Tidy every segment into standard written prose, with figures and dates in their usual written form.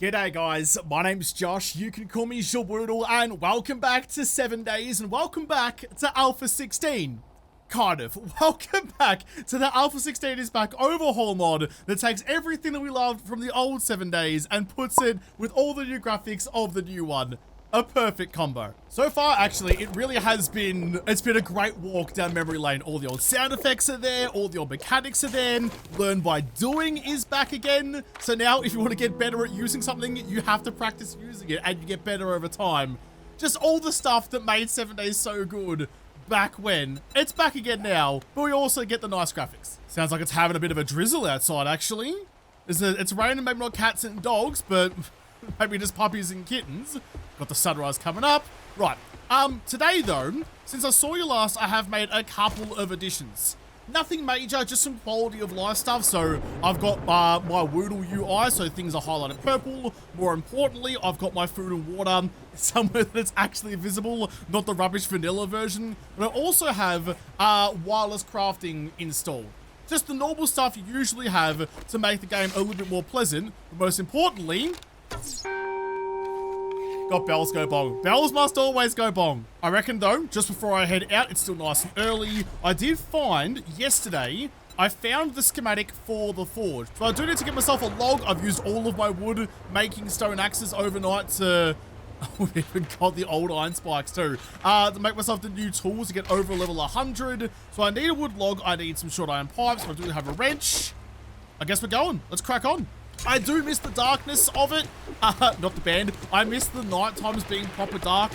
G'day guys, my name's Josh, you can call me JaWoodle, and welcome back to 7 days, and welcome back to Alpha 16. Kind of. Welcome back to the Alpha 16 is back overhaul mod that takes everything that we loved from the old 7 days and puts it with all the new graphics of the new one. A perfect combo. So far, actually, it really has been, it's been a great walk down memory lane. All the old sound effects are there, all the old mechanics are there, learn by doing is back again. So now, if you want to get better at using something, you have to practice using it, and you get better over time. Just all the stuff that made 7 days so good back when. It's back again now, but we also get the nice graphics. Sounds like it's having a bit of a drizzle outside, actually. It's raining, maybe not cats and dogs, but maybe just puppies and kittens. Got the sunrise coming up. Right, today though, since I saw you last, I have made a couple of additions. Nothing major, just some quality of life stuff. So I've got my JaWoodle UI, so things are highlighted purple. More importantly, I've got my food and water somewhere that's actually visible, not the rubbish vanilla version. But I also have wireless crafting installed. Just the normal stuff you usually have to make the game a little bit more pleasant. But most importantly, got bells go bong. Bells must always go bong. I reckon though, just before I head out, it's still nice and early. I did find yesterday, I found the schematic for the forge. So I do need to get myself a log. I've used all of my wood making stone axes overnight to, we've even got the old iron spikes too, to make myself the new tools to get over level 100. So I need a wood log. I need some short iron pipes. I do have a wrench. I guess we're going. Let's crack on. I do miss the darkness of it. Not the band. I miss the night times being proper dark.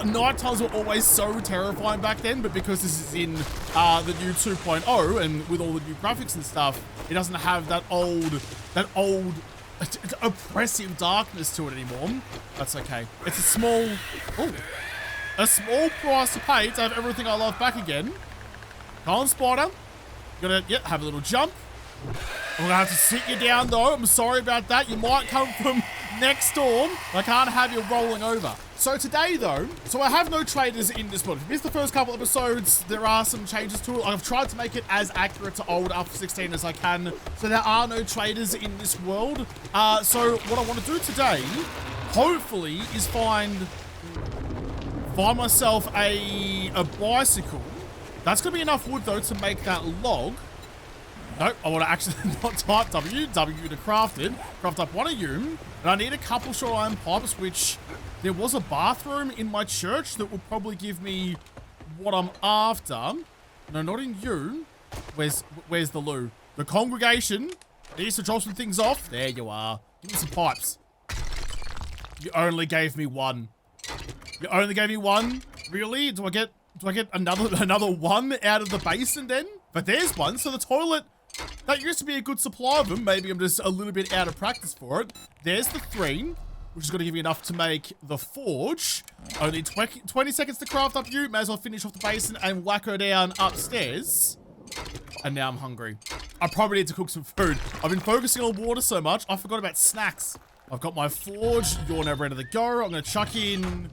Night times were always so terrifying back then, but because this is in the new 2.0 and with all the new graphics and stuff, it doesn't have that old oppressive darkness to it anymore. That's okay. It's a small price to pay to have everything I love back again. Come on, spider. Gotta, have a little jump. I'm gonna have to sit you down though. I'm sorry about that. You might come from next door. I can't have you rolling over. So today though, I have no traders in this mod. If you missed the first couple episodes, there are some changes to it. I've tried to make it as accurate to old Alpha 16 as I can. So there are no traders in this world. So what I want to do today, hopefully, is find myself a bicycle. That's gonna be enough wood though to make that log. Nope, I want to actually not type W to craft it. Craft up one of you. And I need a couple short iron pipes, which there was a bathroom in my church that will probably give me what I'm after. No, not in you. Where's the loo? The congregation needs to drop some things off. There you are. Give me some pipes. You only gave me one. You only gave me one? Really? Do I get another one out of the basin then? But there's one, so the toilet, that used to be a good supply of them. Maybe I'm just a little bit out of practice for it. There's the 3, which is going to give me enough to make the forge. Only 20 seconds to craft up you. May as well finish off the basin and whack her down upstairs. And now I'm hungry. I probably need to cook some food. I've been focusing on water so much, I forgot about snacks. I've got my forge. You're now ready to go. I'm going to chuck in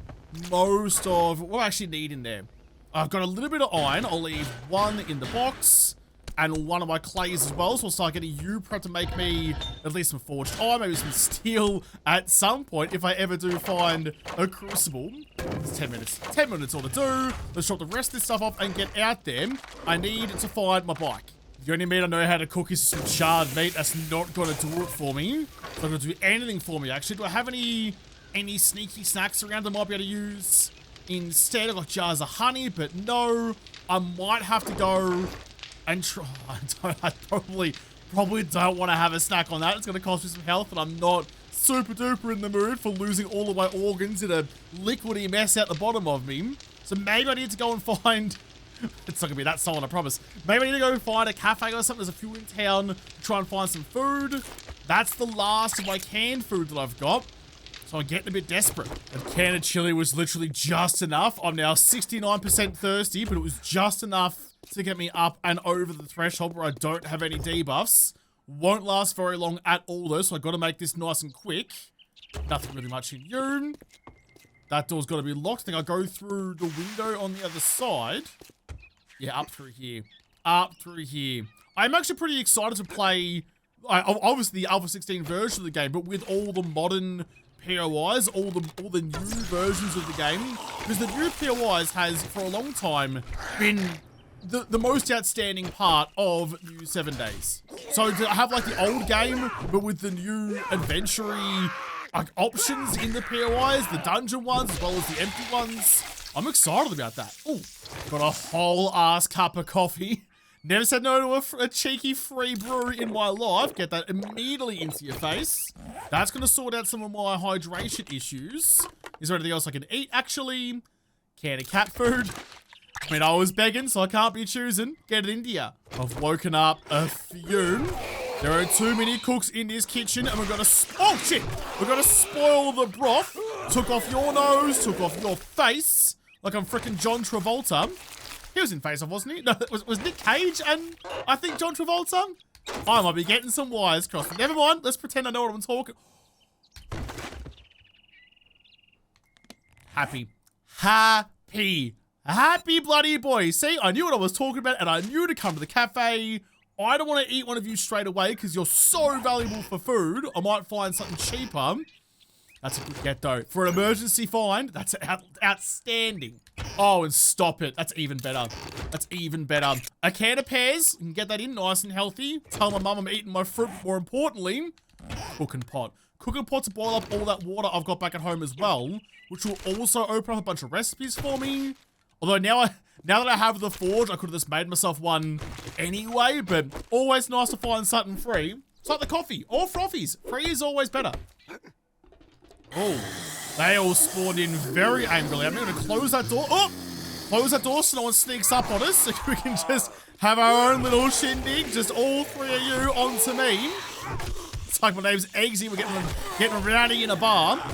most of what I actually need in there. I've got a little bit of iron. I'll leave one in the box and one of my clays as well. So I'll start getting you prepped to make me at least some forged iron, maybe some steel at some point if I ever do find a crucible. It's 10 minutes. 10 minutes all to do. Let's drop the rest of this stuff off and get out there. I need to find my bike. The only meat I know how to cook is some charred meat. That's not going to do it for me. It's not going to do anything for me, actually. Do I have any sneaky snacks around that I might be able to use? Instead, I've got jars of honey, but no, I might have to go and try. I probably don't want to have a snack on that. It's going to cost me some health, and I'm not super duper in the mood for losing all of my organs in a liquidy mess out the bottom of me. So maybe I need to go and find, it's not going to be that solid, I promise. Maybe I need to go and find a cafe or something. There's a few in town to try and find some food. That's the last of my canned food that I've got. So I'm getting a bit desperate. A can of chili was literally just enough. I'm now 69% thirsty, but it was just enough to get me up and over the threshold where I don't have any debuffs. Won't last very long at all though, so I got to make this nice and quick. Nothing really much in you. That door's got to be locked. I think I'll go through the window on the other side. Yeah, up through here. Up through here. I'm actually pretty excited to play obviously the Alpha 16 version of the game, but with all the modern POIs, all the new versions of the game, because the new POIs has for a long time been the most outstanding part of new 7 days. So to have like the old game, but with the new adventure-y like options in the POIs, the dungeon ones as well as the empty ones, I'm excited about that. Ooh, got a whole ass cup of coffee. Never said no to a cheeky free brew in my life. Get that immediately into your face. That's going to sort out some of my hydration issues. Is there anything else I can eat? Actually, can of cat food. I mean, I was begging, so I can't be choosing. Get it into ya. I've woken up a fume. There are too many cooks in this kitchen, and we're going to... Oh, shit! We're going to spoil the broth. Took off your nose, took off your face. Like I'm freaking John Travolta. He was in Face Off, wasn't he? No, was Nick Cage and I think John Travolta? I might be getting some wires crossed. Never mind. Let's pretend I know what I'm talking. Happy. Happy bloody boy. See, I knew what I was talking about and I knew to come to the cafe. I don't want to eat one of you straight away because you're so valuable for food. I might find something cheaper. That's a good get though. For an emergency find, that's outstanding. Oh, and stop it. That's even better. That's even better. A can of pears. You can get that in nice and healthy. Tell my mum I'm eating my fruit. More importantly, cooking pot. Cooking pot to boil up all that water I've got back at home as well, which will also open up a bunch of recipes for me. Although now that I have the forge, I could have just made myself one anyway, but always nice to find something free. It's like the coffee or frothies. Free is always better. Oh, they all spawned in very angrily. I'm going to close that door. Oh, close that door so no one sneaks up on us. So we can just have our own little shindig. Just all three of you onto me. It's like my name's Eggsy. We're getting rowdy in a bar.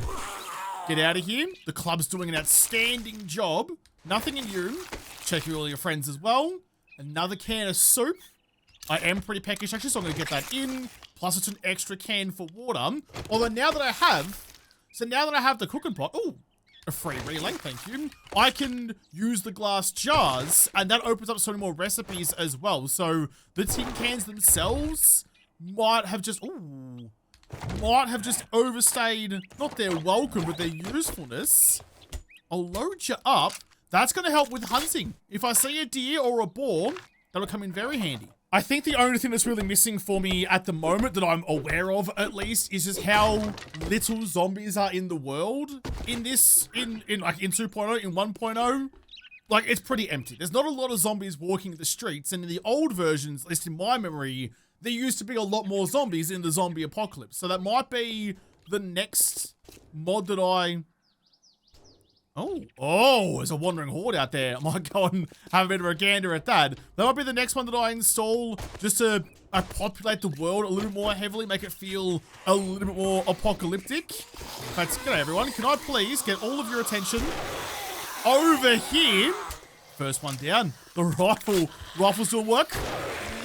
Get out of here. The club's doing an outstanding job. Nothing in you. Check all your friends as well. Another can of soup. I am pretty peckish actually, so I'm going to get that in. Plus it's an extra can for water. Although now that I have the cooking pot, ooh, a free relay, thank you. I can use the glass jars, and that opens up so many more recipes as well. So the tin cans themselves might have just overstayed, not their welcome, but their usefulness. I'll load you up. That's going to help with hunting. If I see a deer or a boar, that'll come in very handy. I think the only thing that's really missing for me at the moment that I'm aware of, at least, is just how little zombies are in the world in this, in 2.0, in 1.0. Like, it's pretty empty. There's not a lot of zombies walking the streets, and in the old versions, at least in my memory, there used to be a lot more zombies in the zombie apocalypse. So that might be the next mod that I... Oh, there's a wandering horde out there. I might go and have a bit of a gander at that. That might be the next one that I install just to populate the world a little more heavily, make it feel a little bit more apocalyptic. That's good, everyone. Can I please get all of your attention over here? First one down. The rifle. Rifle's doing work.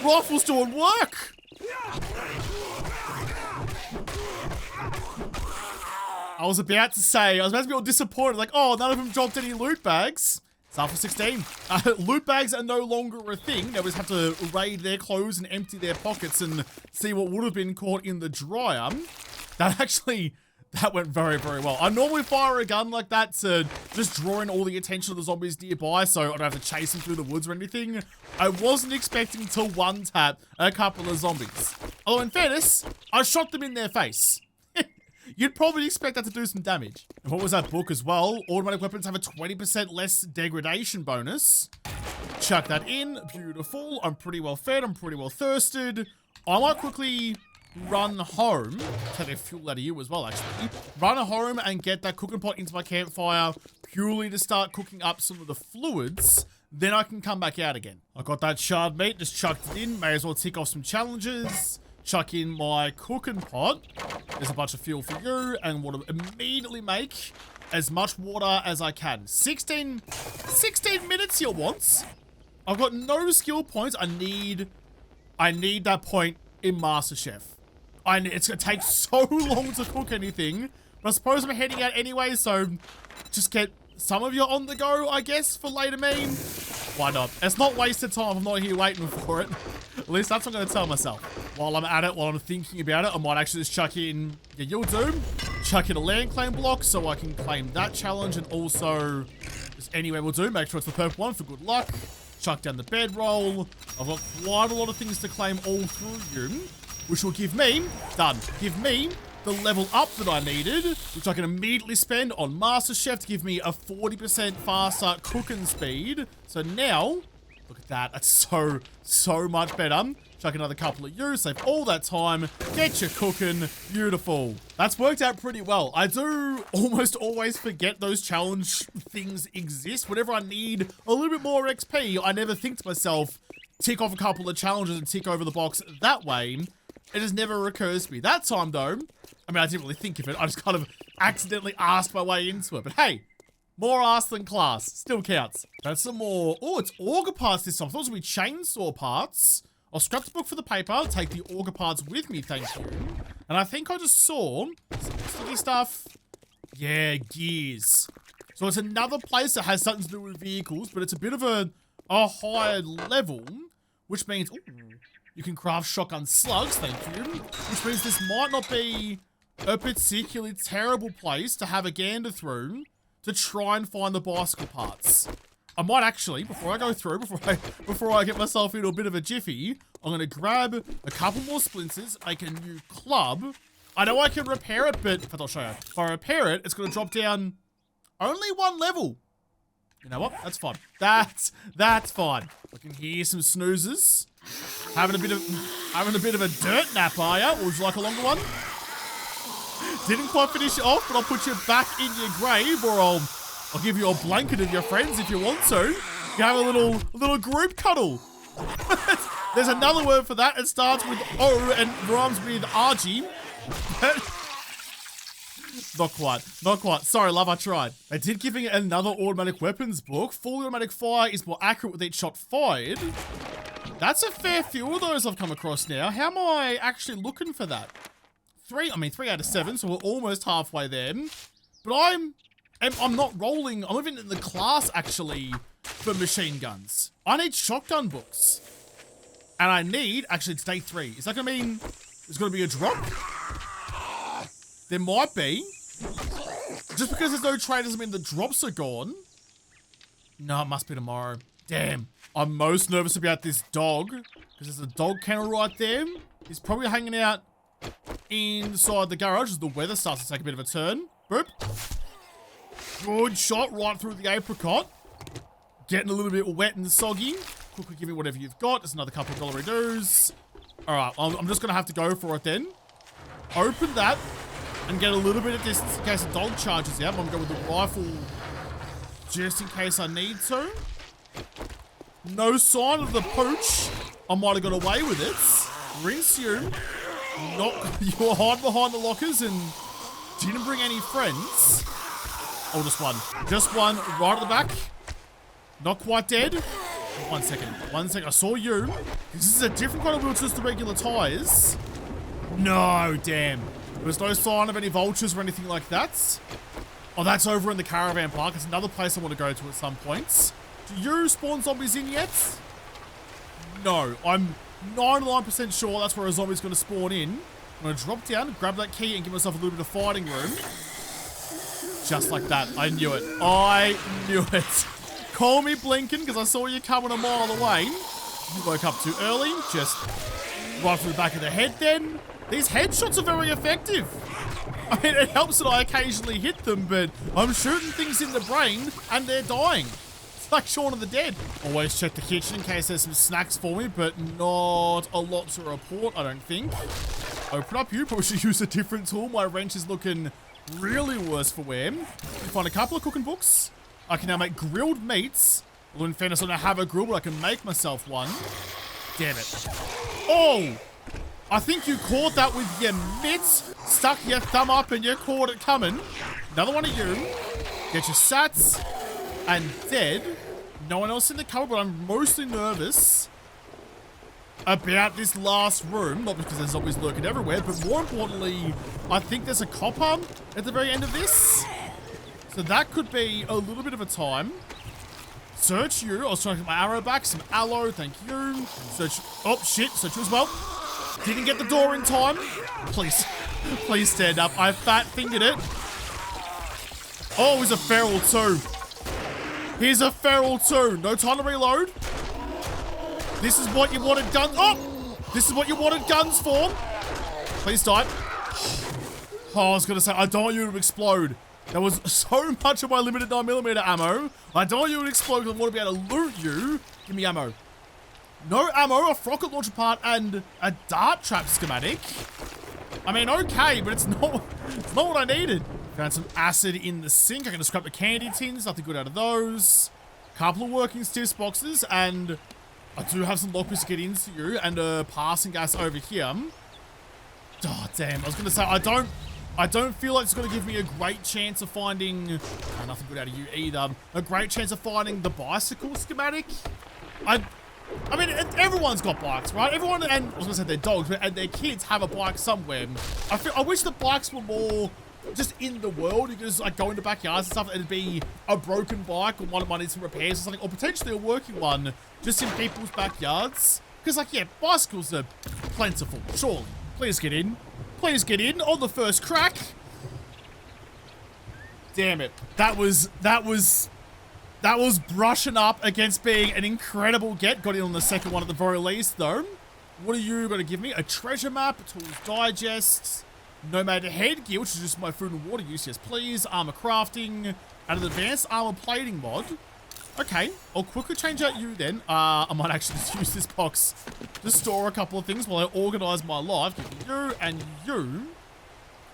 Rifle's doing work. I was about to be all disappointed, like, oh, none of them dropped any loot bags. It's Alpha 16. Loot bags are no longer a thing. They just have to raid their clothes and empty their pockets and see what would have been caught in the dryer. That went very, very well. I normally fire a gun like that to just draw in all the attention of the zombies nearby so I don't have to chase them through the woods or anything. I wasn't expecting to one-tap a couple of zombies. Although in fairness, I shot them in their face. You'd probably expect that to do some damage. And what was that book as well? Automatic weapons have a 20% less degradation bonus. Chuck that in. Beautiful. I'm pretty well fed. I'm pretty well thirsted. I might quickly run home. Take a fuel out of you as well, actually. Run home and get that cooking pot into my campfire purely to start cooking up some of the fluids. Then I can come back out again. I got that shard meat. Just chucked it in. May as well tick off some challenges. Chuck in my cooking pot. There's a bunch of fuel for you, and want to immediately make as much water as I can. 16 minutes you'll want. I've got no skill points. I need that point in MasterChef. It's gonna take so long to cook anything, but I suppose I'm heading out anyway, so just get some of you on the go, I guess, for later me. Why not? It's not wasted time. I'm not here waiting for it. At least that's what I'm going to tell myself. While I'm at it, while I'm thinking about it, I might actually just chuck in, yeah, you'll do. Chuck in a land claim block so I can claim that challenge, and also just anywhere will do. Make sure it's the purple one for good luck. Chuck down the bedroll. I've got quite a lot of things to claim all through you, which will give me, give me the level up that I needed, which I can immediately spend on MasterChef to give me a 40% faster cooking speed. So now, look at that. That's so much better. Chuck another couple of you, save all that time, get you cooking. Beautiful. That's worked out pretty well. I do almost always forget those challenge things exist. Whenever I need a little bit more XP, I never think to myself, tick off a couple of challenges and tick over the box that way. It just never occurs to me. That time though, I mean, I didn't really think of it. I just kind of accidentally asked my way into it. But hey, more ass than class. Still counts. That's some more. Oh, it's auger parts this time. I thought it was going to be chainsaw parts. I'll scrap the book for the paper. Take the auger parts with me, thank you. And I think I just saw some sticky stuff. Yeah, gears. So it's another place that has something to do with vehicles, but it's a bit of a higher level, which means... Ooh, you can craft shotgun slugs, thank you. Which means this might not be a particularly terrible place to have a gander through to try and find the bicycle parts. I might actually, before I go through, before I get myself into a bit of a jiffy, I'm going to grab a couple more splinters, make a new club. I know I can repair it, but I'll show you. If I repair it, it's going to drop down only one level. You know what? That's fine. That's fine. I can hear some snoozers. Having a bit of a dirt nap, are ya? Or would you like a longer one? Didn't quite finish it off, but I'll put you back in your grave, or I'll give you a blanket of your friends if you want to. You have a little group cuddle. There's another word for that. It starts with O and rhymes with RG. Not quite. Sorry, love, I tried. They did give me another automatic weapons book. Fully automatic fire is more accurate with each shot fired. That's a fair few of those I've come across now. How am I actually looking for that? 3 out of 7, so we're almost halfway there. But I'm not rolling. I'm even in the class, actually, for machine guns. I need shotgun books. And I need, actually, it's day 3. Is that going to mean there's going to be a drop? There might be. Just because there's no trade doesn't mean the drops are gone. No, it must be tomorrow. Damn. I'm most nervous about this dog, because there's a dog kennel right there. He's probably hanging out inside the garage as the weather starts to take a bit of a turn. Boop. Good shot right through the apricot. Getting a little bit wet and soggy. Quickly give me whatever you've got. There's another couple of dollar-doos. Alright, I'm just going to have to go for it then. Open that and get a little bit of distance in case the dog charges out. I'm going to go with the rifle just in case I need to. No sign of the pooch. I might have got away with it. Rinse you. You were hiding behind the lockers and didn't bring any friends. Oh, just one. Just one right at the back. Not quite dead. 1 second. 1 second. I saw you. This is a different kind of wheel to just the regular tires. No, damn. There's no sign of any vultures or anything like that. Oh, that's over in the caravan park. It's another place I want to go to at some points. Do you spawn zombies in yet? No, I'm 99% sure that's where a zombie's going to spawn in. I'm going to drop down, grab that key, and give myself a little bit of fighting room. Just like that. I knew it. I knew it. Call me blinking, because I saw you coming a mile away. You woke up too early. Just right through the back of the head then. These headshots are very effective. I mean, it helps that I occasionally hit them, but I'm shooting things in the brain, and they're dying. It's like Shaun of the Dead. Always check the kitchen in case there's some snacks for me, but not a lot to report, I don't think. Open up you. Probably should use a different tool. My wrench is looking really worse for wear. Find a couple of cooking books. I can now make grilled meats. Although in fairness, I don't have a grill, but I can make myself one. Damn it. Oh! I think you caught that with your mitts. Stuck your thumb up and you caught it coming. Another one of you. Get your sats. And dead. No one else in the cover, but I'm mostly nervous about this last room. Not because there's zombies lurking everywhere, but more importantly, I think there's a copper at the very end of this. So that could be a little bit of a time. Search you. I was trying to get my arrow back. Some aloe. Thank you. Search. Oh, shit. Search you as well. Didn't get the door in time. Please. Please stand up. I fat fingered it. Oh, he's a feral too. He's a feral too. No time to reload. This is what you wanted guns. Oh! This is what you wanted guns for. Please die. Oh, I was going to say, I don't want you to explode. There was so much of my limited 9mm ammo. I don't want you to explode because I want to be able to loot you. Give me ammo. No ammo, a rocket launcher part, and a dart trap schematic. I mean, okay, but it's not what I needed. Found some acid in the sink. I can just scrap the candy tins. Nothing good out of those. Couple of working stiffs boxes, and I do have some lockpicks to get into you, and a passing gas over here. Oh, damn. I was going to say, I don't feel like it's going to give me a great chance of finding... nothing good out of you either. A great chance of finding the bicycle schematic. I mean, everyone's got bikes, right? Everyone, and I was going to say their dogs, but and their kids have a bike somewhere. I wish the bikes were more just in the world. You could just like go into backyards and stuff, and it'd be a broken bike or one that might need some repairs or something, or potentially a working one just in people's backyards. Because, like, yeah, bicycles are plentiful, surely. Please get in. Please get in on the first crack. Damn it. That was brushing up against being an incredible get. Got in on the second one at the very least, though. What are you going to give me? A treasure map, tools digest, nomad headgear, which is just my food and water use. Yes, please. Armor crafting, and an advanced armor plating mod. Okay, I'll quickly change out you then. I might actually just use this box to store a couple of things while I organize my life. You and you.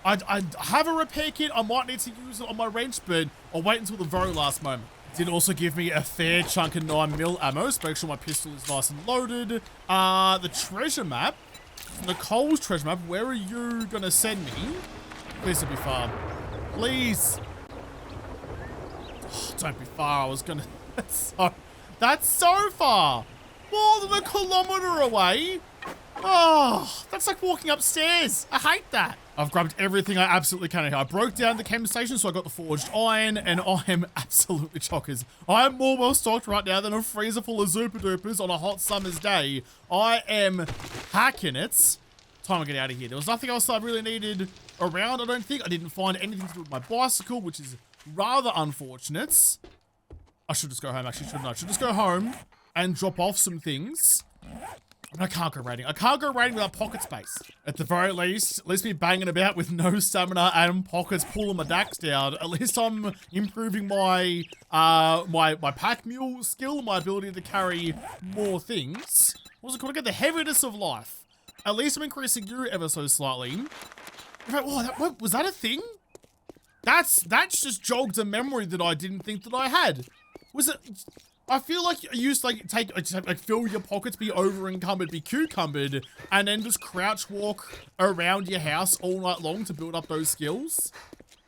I have a repair kit. I might need to use it on my wrench, but I'll wait until the very last moment. Did also give me a fair chunk of 9mm ammo, so make sure my pistol is nice and loaded. The treasure map. Nicole's treasure map. Where are you going to send me? Please don't be far. Please. Oh, don't be far. I was going to... That's so far. More than a kilometer away. Oh, that's like walking upstairs. I hate that. I've grabbed everything I absolutely can here. I broke down the chem station, so I got the forged iron, and I am absolutely chockers. I am more well stocked right now than a freezer full of Zupa Dupas on a hot summer's day. I am hacking it. Time to get out of here. There was nothing else I really needed around, I don't think. I didn't find anything to do with my bicycle, which is rather unfortunate. I should just go home, actually, shouldn't I? I should just go home and drop off some things. I can't go raiding. I can't go raiding without pocket space. At the very least, at least me banging about with no stamina and pockets pulling my dacks down. At least I'm improving my my pack mule skill, my ability to carry more things. What's it called again? The heaviness of life. At least I'm increasing you ever so slightly. In fact, what, was that a thing? That's just jogged a memory that I didn't think that I had. Was it? I feel like you used to like fill your pockets, be over encumbered, be cucumbered, and then just crouch walk around your house all night long to build up those skills.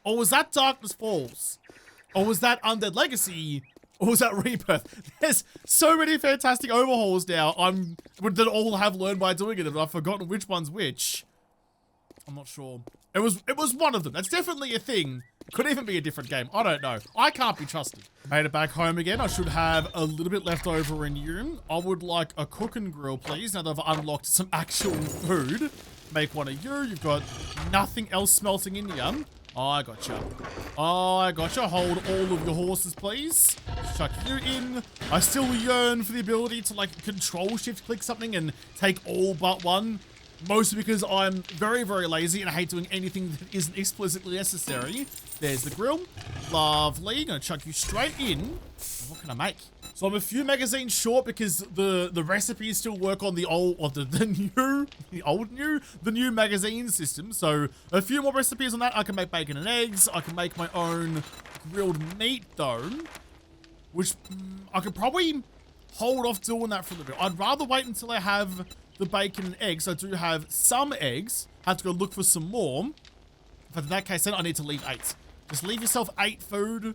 Or was that Darkness Falls? Or was that Undead Legacy? Or was that Rebirth? There's so many fantastic overhauls now. That all have learned by doing it, and I've forgotten which one's which. I'm not sure. It was one of them. That's definitely a thing. Could even be a different game. I don't know. I can't be trusted. Made it back home again. I should have a little bit left over in you. I would like a cook and grill, please. Now that I've unlocked some actual food. Make one of you. You've got nothing else smelting in you. I gotcha. I gotcha. Hold all of your horses, please. Chuck you in. I still yearn for the ability to like control shift click something and take all but one. Mostly because I'm very, very lazy and I hate doing anything that isn't explicitly necessary. There's the grill. Lovely. Gonna chuck you straight in. What can I make? So I'm a few magazines short because the recipes still work on the old, or the new magazine system. So a few more recipes on that. I can make bacon and eggs. I can make my own grilled meat though, which I could probably hold off doing that for a little bit. I'd rather wait until I have the bacon and eggs. I do have some eggs. I have to go look for some more. But in that case, then I need to leave 8. Just leave yourself 8 food.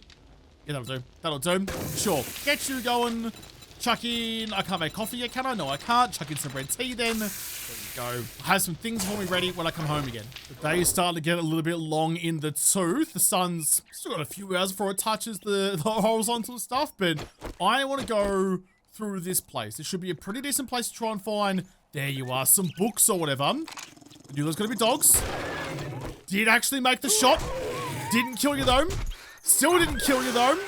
Yeah, that'll do. That'll do. Sure. Get you going. Chuck in. I can't make coffee yet, can I? No, I can't. Chuck in some red tea then. Go. Have some things for me ready when I come home again. The day is starting to get a little bit long in the tooth. The sun's still got a few hours before it touches the horizontal stuff, but I want to go through this place. It should be a pretty decent place to try and find, there you are, some books or whatever. I knew there's going to be dogs. Did actually make the shot. Didn't kill you though. Still didn't kill you though.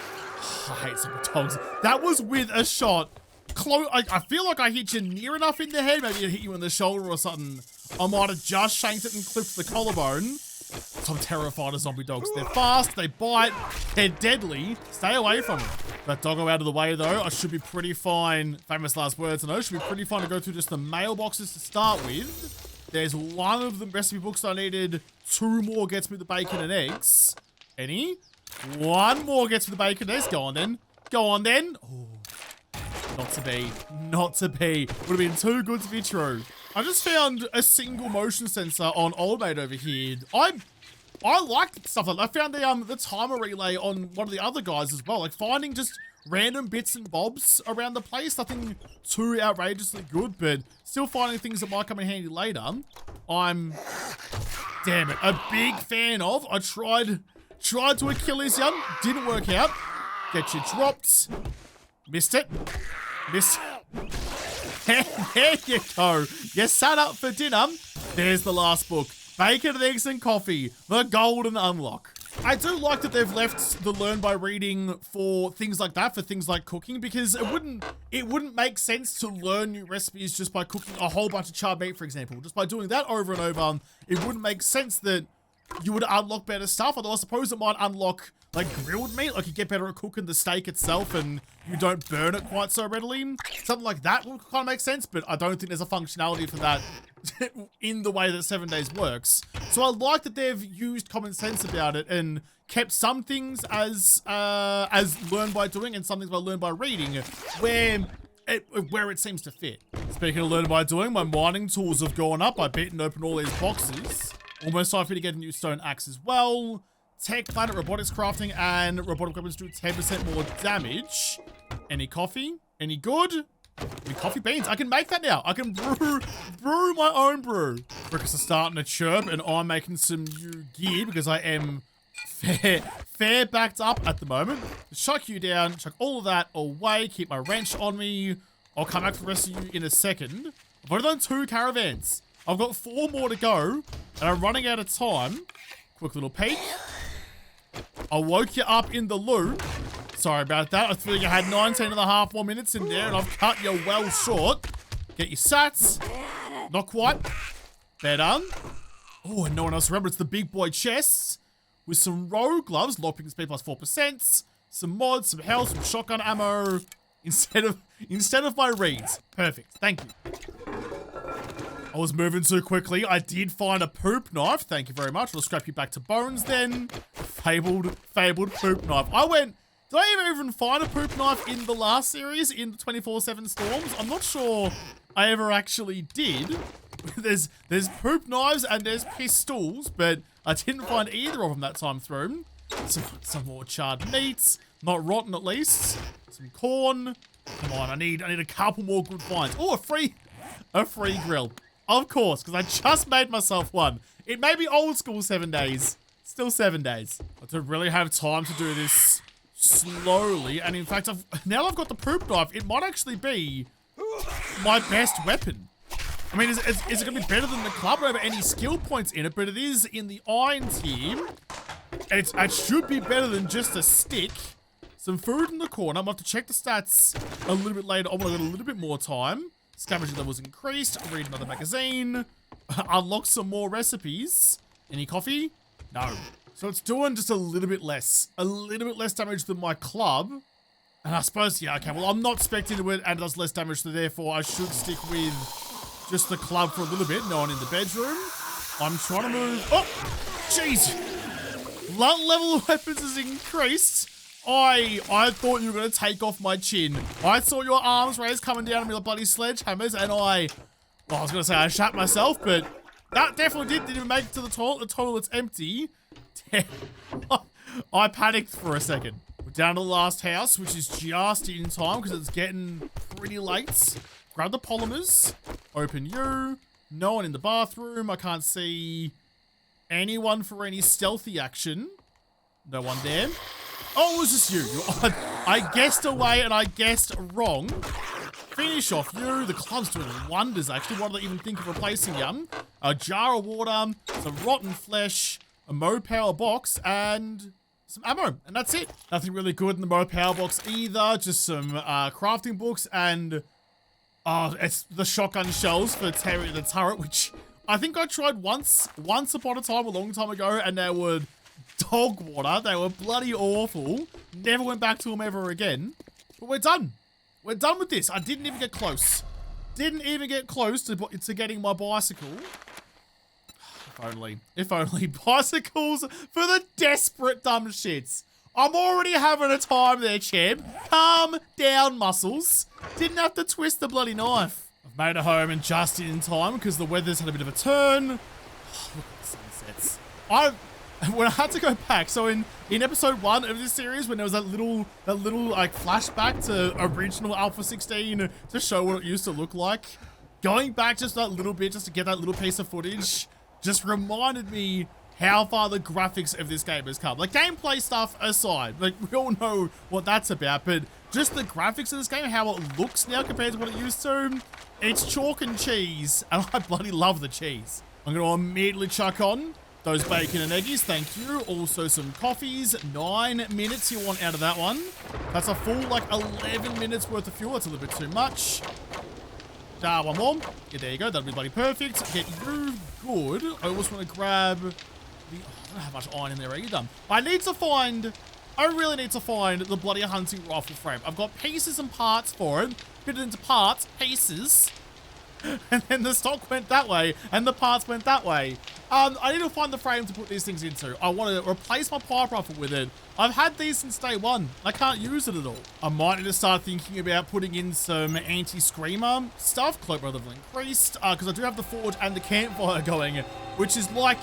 I hate some dogs. That was with a shot. Close. I feel like I hit you near enough in the head. Maybe I hit you in the shoulder or something. I might have just shanked it and clipped the collarbone. So I'm terrified of zombie dogs. They're fast, they bite, they're deadly. Stay away from them. That doggo out of the way though. I should be pretty fine. Famous last words, I know. Should be pretty fine to go through just the mailboxes to start with. There's one of the recipe books I needed. 2 more gets me the bacon and eggs. Any? 1 more gets me the bacon and eggs. Go on then. Go on then. Oh. Not to be. Not to be. Would have been too good to be true. I just found a single motion sensor on Old Mate over here. I like stuff like that. I found the timer relay on one of the other guys as well. Like finding just random bits and bobs around the place. Nothing too outrageously good, but still finding things that might come in handy later. I'm, damn it, a big fan of. I tried to Achilles young. Didn't work out. Get you dropped. Missed it. Missed it. There you go. You sat up for dinner. There's the last book. Bacon and eggs and coffee. The golden unlock. I do like that they've left the learn by reading for things like that, for things like cooking, because it wouldn't make sense to learn new recipes just by cooking a whole bunch of charred meat, for example. Just by doing that over and over, it wouldn't make sense that you would unlock better stuff. Although I suppose it might unlock like grilled meat, like you get better at cooking the steak itself and you don't burn it quite so readily. Something like that would kind of make sense, but I don't think there's a functionality for that in the way that 7 Days works. So I like that they've used common sense about it and kept some things as learn by doing and some things by learn by reading, where it seems to fit. Speaking of learn by doing, my mining tools have gone up. I've beaten open all these boxes. Almost time for me to get a new stone axe as well. Tech, planet, robotics crafting, and robotic weapons do 10% more damage. Any coffee? Any good? Any coffee beans? I can make that now. I can brew my own brew. Crickets are starting to chirp, and I'm making some new gear because I am fair backed up at the moment. Chuck you down, chuck all of that away, keep my wrench on me. I'll come back for the rest of you in a second. I've only done 2 caravans. I've got 4 more to go, and I'm running out of time. Quick little peek. I woke you up in the loop. Sorry about that. I think I had 19 and a half more minutes in there, and I've cut you well short. Get your sats. Not quite. Better. Oh, and no one else remember. It's the big boy chests with some rogue gloves, lockpicking speed plus 4%, some mods, some health, some shotgun ammo instead of my reeds. Perfect. Thank you. I was moving too quickly. I did find a poop knife. Thank you very much. We'll scrap you back to bones then. Fabled poop knife. Did I even find a poop knife in the last series in 24/7 Storms? I'm not sure I ever actually did. There's poop knives and there's pistols, but I didn't find either of them that time through. Some more charred meats. Not rotten at least. Some corn. Come on, I need a couple more good finds. Oh, a free grill. Of course, because I just made myself one. It may be old school 7 days. Still 7 days. I don't really have time to do this slowly. And in fact, now I've got the poop knife, it might actually be my best weapon. I mean, is it going to be better than the club? I don't have any skill points in it, but it is in the iron team. It should be better than just a stick. Some food in the corner. I'm going to have to check the stats a little bit later. I want to get a little bit more time. Scavenging levels increased. Read another magazine. Unlock some more recipes. Any coffee? No. So it's doing just a little bit less damage than my club. And I suppose, yeah, okay, well, I'm not spec'd into it and it does less damage, so therefore I should stick with just the club for a little bit. No one in the bedroom. I'm trying to move. Oh, jeez. Level of weapons has increased. I thought you were going to take off my chin. I saw your arms raised coming down on me like bloody sledgehammers, and I was going to say I shat myself, but that definitely didn't even make it to the toilet. The toilet's empty. I panicked for a second. We're down to the last house, which is just in time because it's getting pretty late. Grab the polymers. Open you. No one in the bathroom. I can't see anyone for any stealthy action. No one there. Oh, it was just you. I guessed away and I guessed wrong. Finish off you. The club's doing wonders, actually. Why did I even think of replacing you? A jar of water, some rotten flesh, a Mo Power box, and some ammo. And that's it. Nothing really good in the Mo Power box either. Just some crafting books and... it's the shotgun shells for the turret, which I think I tried once upon a time, a long time ago, and they were dog water. They were bloody awful. Never went back to them ever again. But we're done. We're done with this. I didn't even get close. Didn't even get close to getting my bicycle. If only. Bicycles for the desperate dumb shits. I'm already having a time there, champ. Calm down, muscles. Didn't have to twist the bloody knife. I've made it home and just in time because the weather's had a bit of a turn. Look at the sunsets. When I had to go back, so in episode 1 of this series, when there was that little like flashback to original Alpha 16 to show what it used to look like, going back just that little bit just to get that little piece of footage just reminded me how far the graphics of this game has come. Like, gameplay stuff aside, like, we all know what that's about, but just the graphics of this game, how it looks now compared to what it used to, it's chalk and cheese, and I bloody love the cheese. I'm going to immediately chuck on those bacon and eggies, thank you. Also some coffees, 9 minutes you want out of that one. That's a full, like, 11 minutes worth of fuel. That's a little bit too much. One more. Yeah, there you go. That'll be bloody perfect. Get you good. I also want to grab the... I don't have much iron in there either. I really need to find the bloody hunting rifle frame. I've got pieces and parts for it. Fit it into parts, pieces. And then the stock went that way, and the parts went that way. I need to find the frame to put these things into. I want to replace my pipe rifle with it. I've had these since day 1. I can't use it at all. I might need to start thinking about putting in some anti-screamer stuff. Cloak relatively increased, because I do have the forge and the campfire going, which is like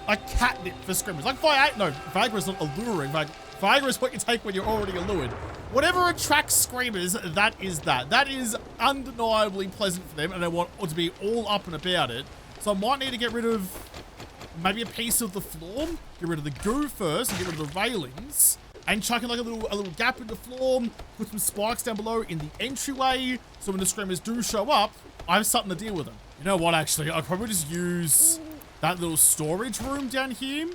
a catnip for screamers. Like Viagra is not alluring. Viagra is what you take when you're already allured. Whatever attracts screamers, that is that. That is undeniably pleasant for them, and I want to be all up and about it. So I might need to get rid of maybe a piece of the floor, get rid of the goo first, and get rid of the railings, and chuck in like a little gap in the floor, put some spikes down below in the entryway, so when the screamers do show up, I have something to deal with them. You know what, actually, I'll probably just use that little storage room down here.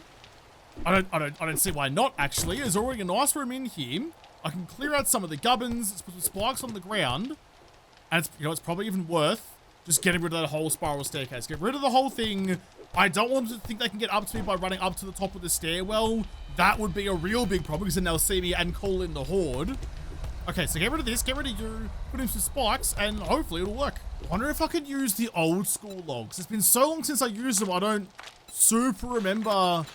I don't see why not, actually. There's already a nice room in here. I can clear out some of the gubbins, let's put some spikes on the ground, and it's probably even worth just getting rid of that whole spiral staircase. Get rid of the whole thing. I don't want them to think they can get up to me by running up to the top of the stairwell. That would be a real big problem, because then they'll see me and call in the horde. Okay, so get rid of this, get rid of you, put in some spikes, and hopefully it'll work. I wonder if I could use the old school logs. It's been so long since I used them, I don't super remember.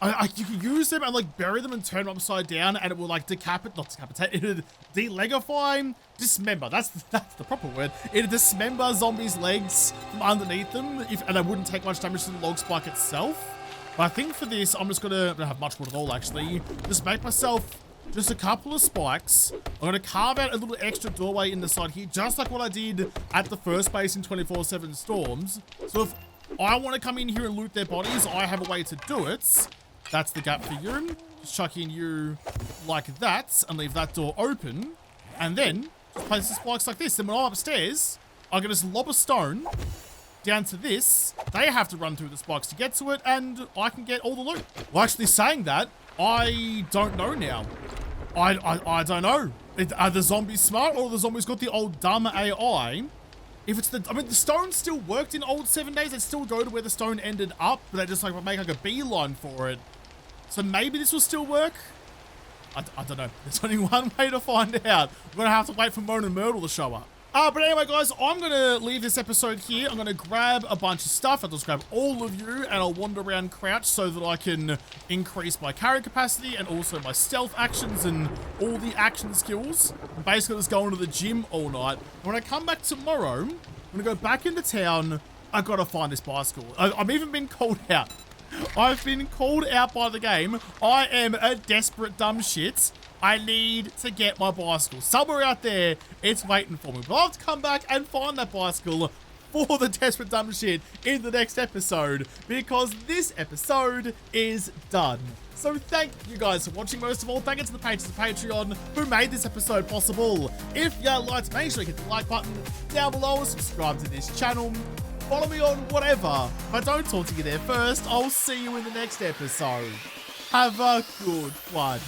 You can use them and like bury them and turn them upside down, and it will like it'd delegify, dismember. That's the proper word. It'd dismember zombies' legs from underneath them, and I wouldn't take much damage to the log spike itself. But I think for this, I'm just gonna, I don't have much wood at all actually. Just make myself just a couple of spikes. I'm gonna carve out a little extra doorway in the side here, just like what I did at the first base in 24/7 Storms. So if I want to come in here and loot their bodies, I have a way to do it. That's the gap for you. Just chuck in you like that and leave that door open. And then just place the spikes like this. Then when I'm upstairs, I can just lob a stone down to this. They have to run through the spikes to get to it, and I can get all the loot. Well, actually saying that, I don't know now. I don't know. Are the zombies smart, or the zombies got the old dumb AI? If it's the stone still worked in old 7 days. They'd still go to where the stone ended up, but they just like make like a beeline for it. So maybe this will still work. I don't know. There's only one way to find out. We're gonna have to wait for Moan and Myrtle to show up. But anyway, guys, I'm gonna leave this episode here. I'm gonna grab a bunch of stuff. I'll just grab all of you, and I'll wander around crouch so that I can increase my carry capacity and also my stealth actions and all the action skills. I'm basically just going to the gym all night. When I come back tomorrow, I'm gonna go back into town. I've got to find this bicycle. I've even been called out. I've been called out by the game. I am a desperate dumb shit. I need to get my bicycle. Somewhere out there, it's waiting for me. But I'll have to come back and find that bicycle for the desperate dumb shit in the next episode, because this episode is done. So thank you guys for watching. Most of all, thank you to the patrons of Patreon who made this episode possible. If you liked, make sure you hit the like button down below, subscribe to this channel, follow me on whatever. If I don't talk to you there first, I'll see you in the next episode. Have a good one.